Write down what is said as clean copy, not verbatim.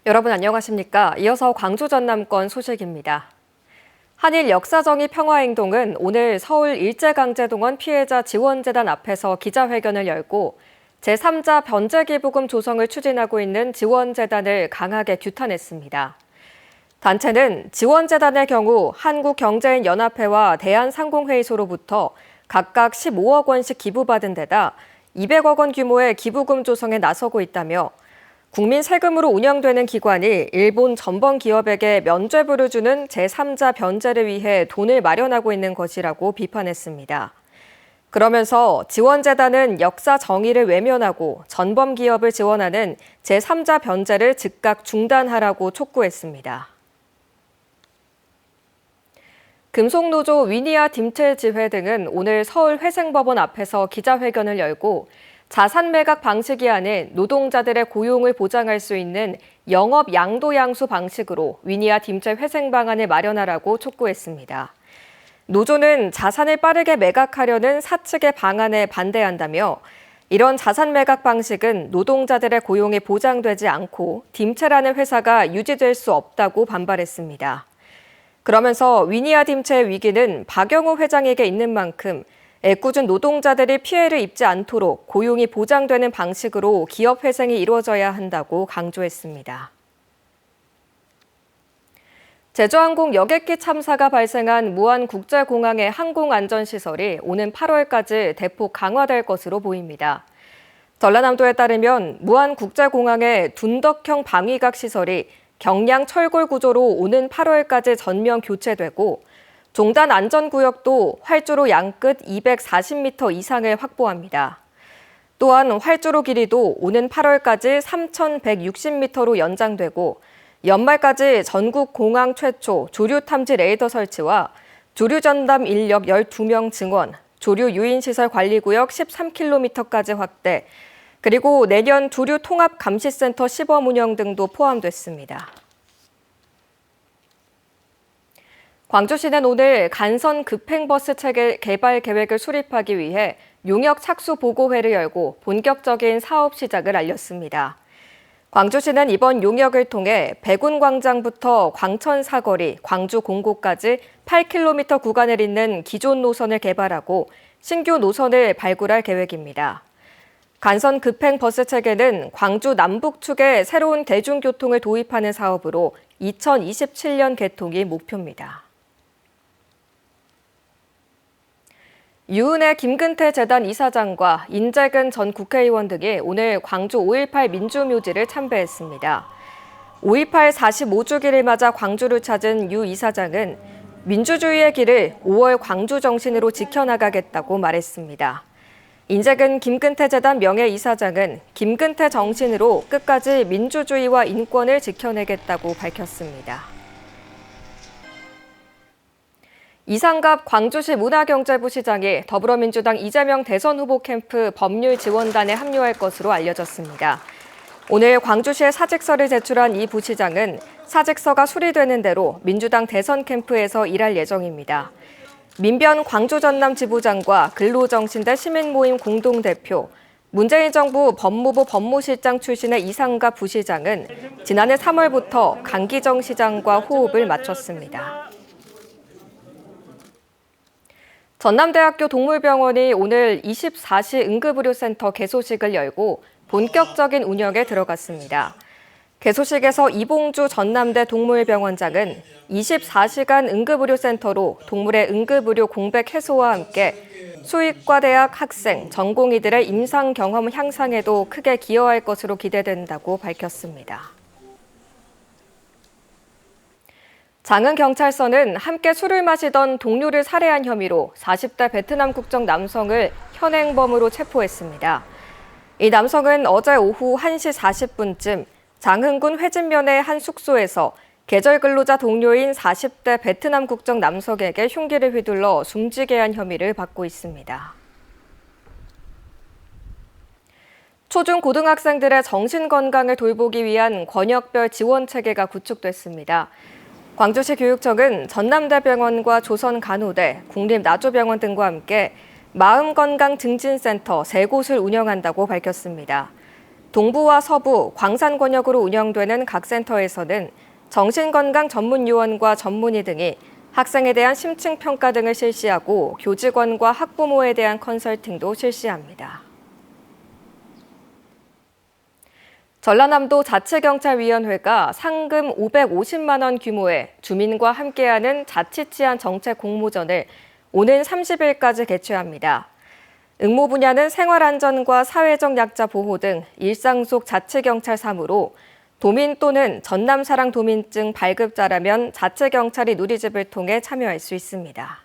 여러분 안녕하십니까? 이어서 광주 전남권 소식입니다. 한일 역사정의 평화행동은 오늘 서울 일제강제동원 피해자 지원재단 앞에서 기자회견을 열고 제3자 변제기부금 조성을 추진하고 있는 지원재단을 강하게 규탄했습니다. 단체는 지원재단의 경우 한국경제인연합회와 대한상공회의소로부터 각각 15억 원씩 기부받은 데다 200억 원 규모의 기부금 조성에 나서고 있다며 국민 세금으로 운영되는 기관이 일본 전범 기업에게 면죄부를 주는 제3자 변제를 위해 돈을 마련하고 있는 것이라고 비판했습니다. 그러면서 지원재단은 역사 정의를 외면하고 전범 기업을 지원하는 제3자 변제를 즉각 중단하라고 촉구했습니다. 금속노조 위니아 딤첼지회 등은 오늘 서울 회생법원 앞에서 기자회견을 열고 자산 매각 방식이 아닌 노동자들의 고용을 보장할 수 있는 영업 양도양수 방식으로 위니아 딤첼 회생 방안을 마련하라고 촉구했습니다. 노조는 자산을 빠르게 매각하려는 사측의 방안에 반대한다며 이런 자산 매각 방식은 노동자들의 고용이 보장되지 않고 딤첼하는 회사가 유지될 수 없다고 반발했습니다. 그러면서 위니아 딤첼 위기는 박영우 회장에게 있는 만큼 애꿎은 노동자들이 피해를 입지 않도록 고용이 보장되는 방식으로 기업 회생이 이루어져야 한다고 강조했습니다. 제주항공 여객기 참사가 발생한 무안국제공항의 항공안전시설이 오는 8월까지 대폭 강화될 것으로 보입니다. 전라남도에 따르면 무안국제공항의 둔덕형 방위각 시설이 경량 철골 구조로 오는 8월까지 전면 교체되고 종단 안전구역도 활주로 양끝 240m 이상을 확보합니다. 또한 활주로 길이도 오는 8월까지 3,160m로 연장되고 연말까지 전국 공항 최초 조류 탐지 레이더 설치와 조류 전담 인력 12명 증원, 조류 유인시설 관리구역 13km까지 확대, 그리고 내년 조류 통합 감시센터 시범 운영 등도 포함됐습니다. 광주시는 오늘 간선 급행버스 체계 개발 계획을 수립하기 위해 용역 착수 보고회를 열고 본격적인 사업 시작을 알렸습니다. 광주시는 이번 용역을 통해 백운광장부터 광천 사거리, 광주 공고까지 8km 구간을 잇는 기존 노선을 개발하고 신규 노선을 발굴할 계획입니다. 간선 급행버스 체계는 광주 남북축에 새로운 대중교통을 도입하는 사업으로 2027년 개통이 목표입니다. 유은혜 김근태 재단 이사장과 인재근 전 국회의원 등이 오늘 광주 5.18 민주묘지를 참배했습니다. 5.18 45주기를 맞아 광주를 찾은 유 이사장은 민주주의의 길을 5월 광주 정신으로 지켜나가겠다고 말했습니다. 인재근 김근태 재단 명예이사장은 김근태 정신으로 끝까지 민주주의와 인권을 지켜내겠다고 밝혔습니다. 이상갑 광주시 문화경제부 시장이 더불어민주당 이재명 대선 후보 캠프 법률 지원단에 합류할 것으로 알려졌습니다. 오늘 광주시에 사직서를 제출한 이 부시장은 사직서가 수리되는 대로 민주당 대선 캠프에서 일할 예정입니다. 민변 광주 전남 지부장과 근로정신대 시민모임 공동대표, 문재인 정부 법무부 법무실장 출신의 이상갑 부시장은 지난해 3월부터 강기정 시장과 호흡을 맞췄습니다. 전남대학교 동물병원이 오늘 24시 응급의료센터 개소식을 열고 본격적인 운영에 들어갔습니다. 개소식에서 이봉주 전남대 동물병원장은 24시간 응급의료센터로 동물의 응급의료 공백 해소와 함께 수의과대학 학생, 전공의들의 임상 경험 향상에도 크게 기여할 것으로 기대된다고 밝혔습니다. 장흥경찰서는 함께 술을 마시던 동료를 살해한 혐의로 40대 베트남 국적 남성을 현행범으로 체포했습니다. 이 남성은 어제 오후 1시 40분쯤 장흥군 회진면의 한 숙소에서 계절 근로자 동료인 40대 베트남 국적 남성에게 흉기를 휘둘러 숨지게 한 혐의를 받고 있습니다. 초중고등학생들의 정신건강을 돌보기 위한 권역별 지원 체계가 구축됐습니다. 광주시 교육청은 전남대병원과 조선간호대, 국립나주병원 등과 함께 마음건강증진센터 3곳을 운영한다고 밝혔습니다. 동부와 서부, 광산 권역으로 운영되는 각 센터에서는 정신건강 전문요원과 전문의 등이 학생에 대한 심층평가 등을 실시하고 교직원과 학부모에 대한 컨설팅도 실시합니다. 전라남도 자치경찰위원회가 상금 550만 원 규모의 주민과 함께하는 자치치안 정책 공모전을 오는 30일까지 개최합니다. 응모 분야는 생활안전과 사회적 약자 보호 등 일상 속 자치경찰 사무로 도민 또는 전남사랑도민증 발급자라면 자치경찰이 누리집을 통해 참여할 수 있습니다.